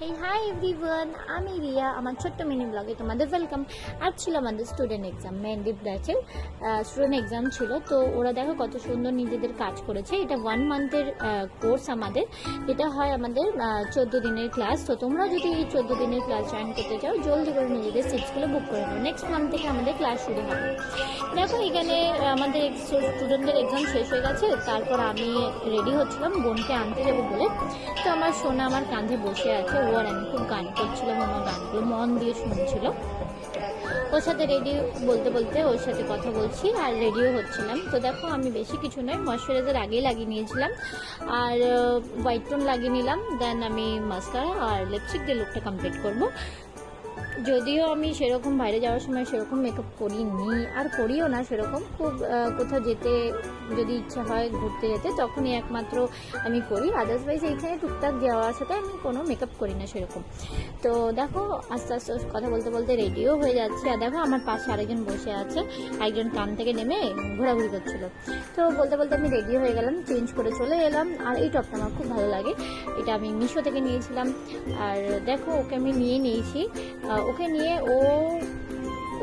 Hey hi everyone, আমি রিয়া। আমার ছোট্ট মিনি ব্লগে তোমাদের ওয়েলকাম। আজ ছিল আমাদের স্টুডেন্ট এক্সাম, মেহেন্দিপ ব্যাচের স্টুডেন্ট এক্সাম ছিল। তো ওরা দেখো কত সুন্দর নিজেদের কাজ করেছে। এটা 1 মান্থের কোর্স আমাদের, এটা হয় আমাদের 14 দিনের ক্লাস। তো তোমরা যদি এই 14 দিনের ক্লাস জয়েন করতে চাও, জলদি করে নিজেদের সিটসগুলো বুক করে নাও। নেক্সট মান্থ থেকে আমাদের ক্লাস শুরু হবে। দেখো এখানে আমাদের স্টুডেন্টদের এক্সাম শেষ হয়ে গেছে, তারপর আমি রেডি হচ্ছিলাম বোনকে আনতে যাবো বলে। তো আমার সোনা আমার কাঁধে বসে আছে, ও আর আমি খুব গান করছিলাম, আমার গানগুলো মন দিয়ে শুনছিল। ওর সাথে রেডি বলতে বলতে ওর সাথে কথা বলছি আর রেডিও হচ্ছিলাম। তো দেখো আমি বেশি কিছু নয়, ময়শ্চারাইজার আগেই লাগিয়ে নিয়েছিলাম আর হোয়াইট টোন লাগিয়ে নিলাম। দেন আমি মাস্কারা আর লিপস্টিক দিয়ে লুকটা কমপ্লিট করবো। যদিও আমি সেরকম বাইরে যাওয়ার সময় সেরকম মেকআপ করিনি আর করিও না সেরকম, খুব কোথাও যেতে যদি ইচ্ছা হয় ঘুরতে যেতে তখনই একমাত্র আমি করি। আদার্সওয়াইজ এইখানে টুকটাক যাওয়ার সাথে আমি কোনো মেকআপ করি না সেরকম। তো দেখো আস্তে আস্তে কথা বলতে বলতে রেডিও হয়ে যাচ্ছে। আর দেখো আমার পাশে আরেকজন বসে আছে, একজন কান থেকে নেমে ঘোরাঘুরি করছিল। তো বলতে বলতে আমি রেডি হয়ে গেলাম, চেঞ্জ করে চলে এলাম। আর এই টপটা আমার খুব ভালো লাগে, এটা আমি মিশো থেকে নিয়েছিলাম। আর দেখো ওকে আমি নিয়ে নিয়েছি, ওকে নিয়ে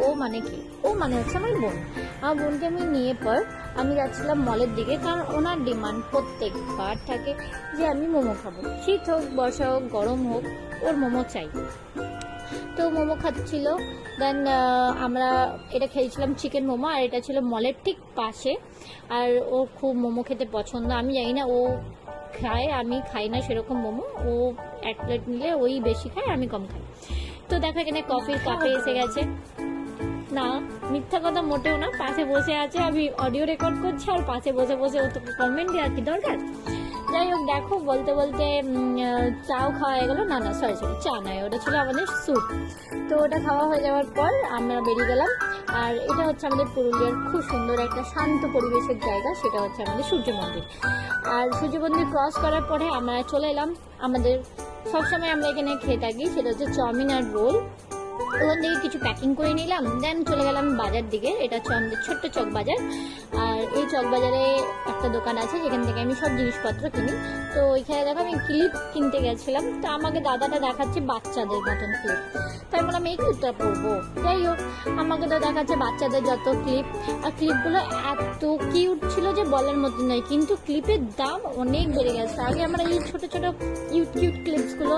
ও মানে কি, ও মানে হচ্ছে আমার বোন। আমার বোনকে আমি নিয়ে পর আমি যাচ্ছিলাম মলের দিকে, কারণ ওনার ডিমান্ড প্রত্যেকবার থাকে যে আমি মোমো খাবো, শীত হোক বর্ষা হোক গরম হোক ওর মোমো চাই। তো মোমো খাচ্ছিল। দেন আমরা এটা খেয়েছিলাম চিকেন মোমো, আর এটা ছিল মলের ঠিক পাশে। আর ও খুব মোমো খেতে পছন্দ, আমি জানি না ও খায়, আমি খাই না সেরকম মোমো। ও এক প্লেট নিলে ওই বেশি খায়, আমি কম খাই। তো দেখো এখানে কফির কাপে এসে গেছে। না মিথ্যা কথা মোটেও না, পাশে বসে আছে, আমি অডিও রেকর্ড করছি আর পাশে বসে বসে ও তোকে কমেন্ট দেওয়ার কি দরকার। যাই হোক দেখো বলতে বলতে চাও খাওয়া হয়ে গেলো। না না সরি চা নয়, ওটা ছিল আমাদের স্যুপ। তো ওটা খাওয়া হয়ে যাওয়ার পর আমরা বেরিয়ে গেলাম। আর এটা হচ্ছে আমাদের পুরুলিয়ার খুব সুন্দর একটা শান্ত পরিবেশের জায়গা, সেটা হচ্ছে আমাদের সূর্য মন্দির। আর সূর্য মন্দির ক্রস করার পরে আমরা চলে এলাম আমাদের সবসময় আমরা এখানে খেয়ে থাকি, সেটা হচ্ছে চাউমিন আর রোল। ওখান থেকে কিছু প্যাকিং করে নিলাম, দেন চলে গেলাম বাজার দিকে। এটা হচ্ছে আমাদের ছোট্ট চক বাজার। আর এই চক বাজারে একটা দোকান আছে যেখান থেকে আমি সব জিনিসপত্র কিনি। তো ওইখানে দেখো আমি ক্লিপ কিনতে গেছিলাম, তো আমাকে দাদাটা দেখাচ্ছে বাচ্চাদের মতন ক্লিপ। তাই বললাম এই ক্লিপটা পরবো। যাই হোক আমাকে তো দেখাচ্ছে বাচ্চাদের যত ক্লিপ, আর ক্লিপগুলো এত কিউট ছিল যে বলার মতো নয়, কিন্তু ক্লিপের দাম অনেক বেড়ে গেছে। আগে আমরা এই ছোট ছোট কিউট কিউট ক্লিপসগুলো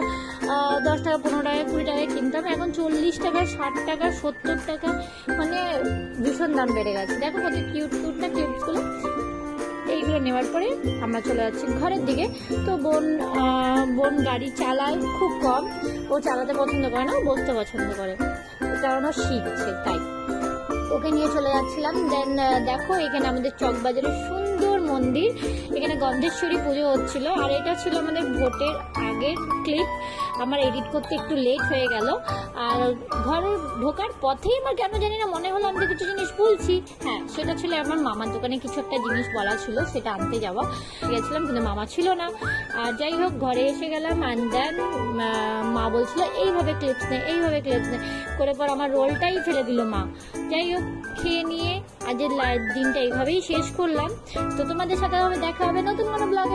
10 টাকা 15 টাকা 20 টাকায় কিনতাম, এখন 40 টাকা 60 টাকা 70 টাকা, মানে ভীষণ দাম বেড়ে গেছে। দেখো কত কিউট কিউট না ক্লিপসগুলো। এইগুলো নেওয়ার পরে আমরা চলে যাচ্ছি ঘরের দিকে। তো বোন গাড়ি চালায় খুব কম, ও চালাতে পছন্দ করে না, বসতে পছন্দ করে, কারণ ও শিখছে তাই। ওকে নিয়ে চলে যাচ্ছিলাম। দেন দেখো এখানে আমাদের চকবাজারের সুন্দর মন্দির, এখানে গন্ধেশ্বরী পুজো হচ্ছিল। আর এটা ছিল আমাদের ভোটের আগের ক্লিপ, আমার এডিট করতে একটু লেট হয়ে গেল। আর ঘরে ঢোকার পথেই আমার কেন জানি না মনে হলো আমি কিছু জিনিস বলছি। হ্যাঁ সেটা ছিল আমার মামার দোকানে কিছু একটা জিনিস বলা ছিল, সেটা আনতে যাওয়া গেছিলাম, কিন্তু মামা ছিল না। আর যাই হোক ঘরে এসে গেলাম। অ্যান্ড দেন মা বলছিল এইভাবে ক্লিপস নে এইভাবে ক্লিপস নে করে, পর আমার রোলটাই ফেলে দিল মা। যাই হোক খেয়ে নিয়ে আজের দিনটা এইভাবেই শেষ করলাম। তো তোমাদের সাথে দেখা হবে নতুন কোনো ব্লগে।